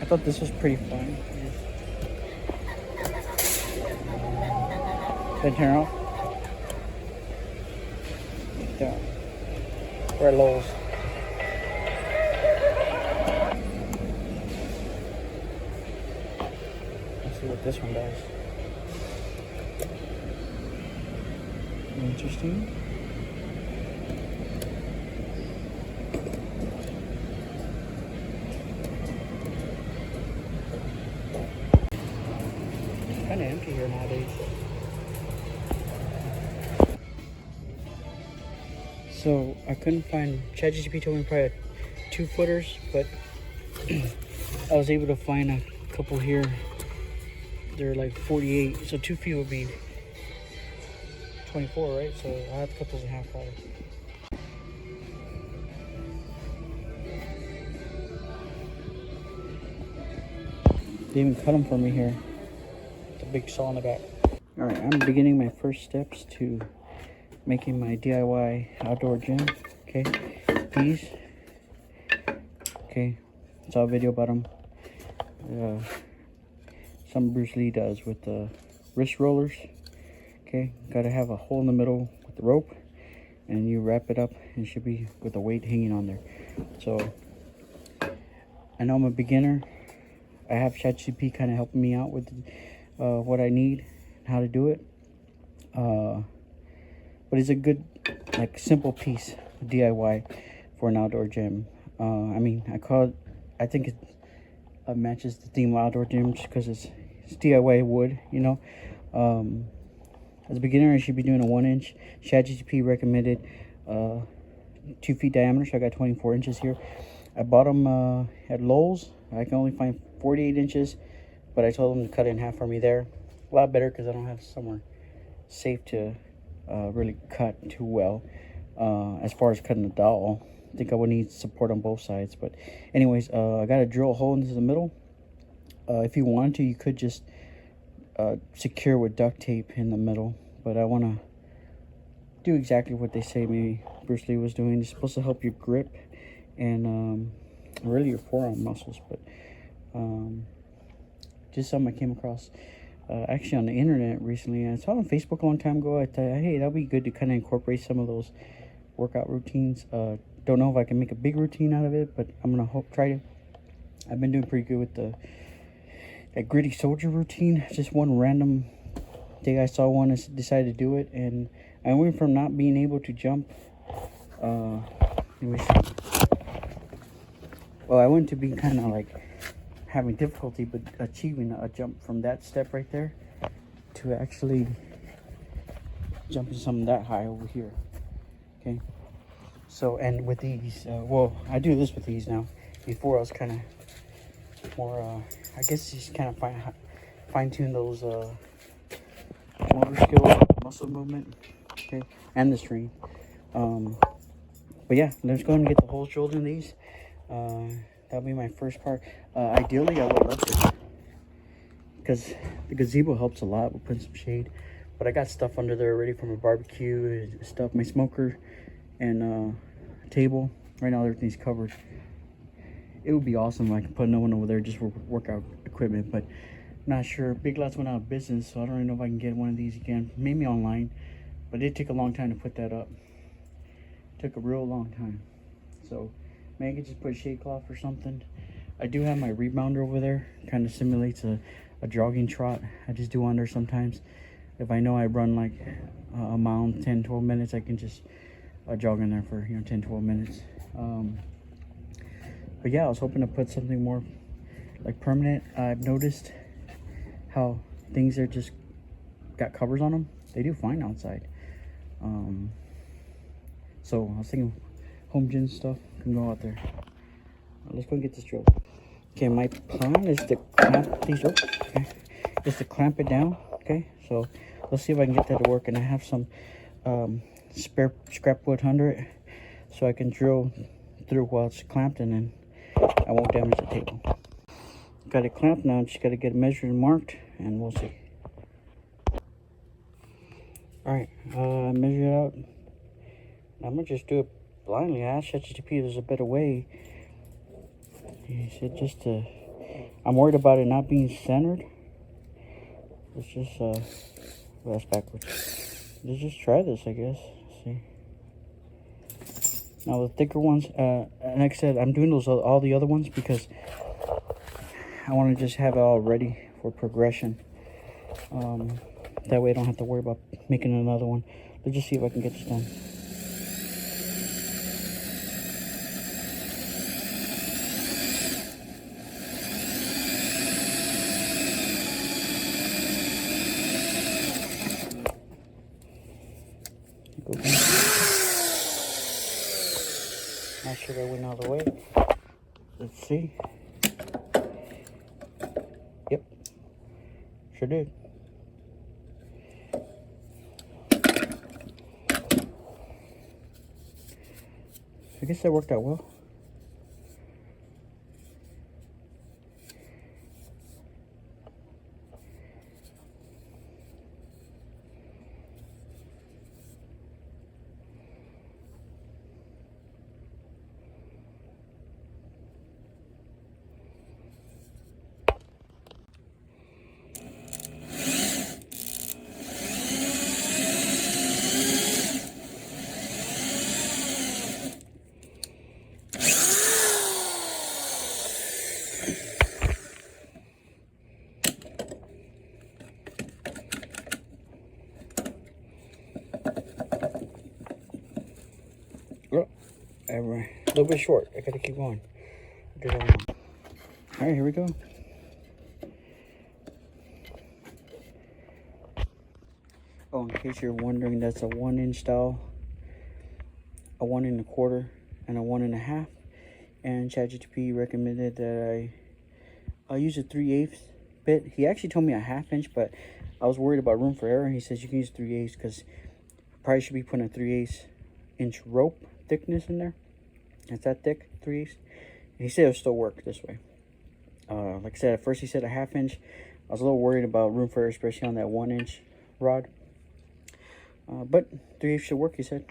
I thought this was pretty fun. Then turn off. Down. We're at Lowe's. Let's see what this one does. Interesting. It's kind of empty here nowadays. So I couldn't find, ChatGPT told me probably 2 footers, but I was able to find a couple here. They're like 48, so 2 feet would be 24, right? So I have couples and half probably. They even cut them for me here. The big saw in the back. All right, I'm beginning my first steps to making my DIY outdoor gym. Okay, these. Okay, I saw a video about them. Some Bruce Lee does with the wrist rollers. Okay, gotta have a hole in the middle with the rope, and you wrap it up, and it should be with the weight hanging on there. So I know I'm a beginner. I have ChatGPT kind of helping me out with what I need, how to do it. But it's a good, like, simple piece of DIY for an outdoor gym. I mean, I think it matches the theme of outdoor gyms because it's DIY wood, you know. As a beginner, I should be doing a 1-inch. ChatGPT recommended 2 feet diameter, so I got 24 inches here. I bought them at Lowe's. I can only find 48 inches, but I told them to cut it in half for me there. A lot better because I don't have somewhere safe to really cut too well. As far as cutting the dowel, I think I would need support on both sides. But anyways, I got to drill a hole into the middle. If you wanted to, you could just secure with duct tape in the middle, but I want to do exactly what they say maybe Bruce Lee was doing. It's supposed to help your grip and really your forearm muscles, but just something I came across actually on the internet recently. I saw it on Facebook a long time ago. I thought, hey, that'd be good to kind of incorporate some of those workout routines. Don't know if I can make a big routine out of it, but I'm gonna try to. I've been doing pretty good with that gritty soldier routine. Just one random day I saw one, I decided to do it, and I went from not being able to jump. Let me see. Well, I went to be kind of like having difficulty, but achieving a jump from that step right there to actually jumping something that high over here. Okay. So, and with these, well, I do this with these now. Before I was kind of more, I guess just kind of fine tune those motor skill, muscle movement, okay, and the strength. But yeah, let's go and get the holes drilled in these. That'll be my first part. Ideally, I would love to, because the gazebo helps a lot with putting some shade. But I got stuff under there already from a barbecue, stuff, my smoker, and table. Right now, everything's covered. It would be awesome if I could put another one over there just for workout equipment, but not sure. Big Lots went out of business, so I don't really know if I can get one of these again. Maybe online, but it took a long time to put that up. It took a real long time. So maybe I could just put a shade cloth or something. I do have my rebounder over there. Kind of simulates a jogging trot. I just do on there sometimes. If I know I run like a mile in 10, 12 minutes, I can just jog in there for 10, 12 minutes. But yeah, I was hoping to put something more like permanent. I've noticed how things are just got covers on them. They do fine outside. So I was thinking home gym stuff can go out there. Let's go and get this drilled. Okay, my plan is to clamp these up. Okay, is to clamp it down. Okay, so let's see if I can get that to work. And I have some spare scrap wood under it, so I can drill through while it's clamped, and then I won't damage the table. Got it clamped now. Just got to get it measured and marked, and we'll see. All right, measure it out. I'm gonna just do it blindly. I asked ChatGPT if there's a better way. He said just to I'm worried about it not being centered. Let's just, well, that's backwards. Let's just try this, I guess. Let's see. Now the thicker ones, and like I said, I'm doing those all the other ones because I want to just have it all ready for progression. That way I don't have to worry about making another one. Let's just see if I can get this done. Not sure that went all the way. Let's see. Yep, sure did. I guess that worked out well. Oh, a little bit short. I gotta keep going. All right, here we go. Oh, in case you're wondering, that's a 1-inch dowel, a 1 1/4, and a 1 1/2. And ChatGPT recommended that I use a 3/8 bit. He actually told me a 1/2 inch, but I was worried about room for error. He says you can use 3/8 because probably should be putting a 3/8 inch rope thickness in there. It's that thick, 3/8. He said it'll still work this way. Like I said, at first he said a 1/2 inch. I was a little worried about room for error, especially on that 1 inch rod. But 3/8 should work, he said.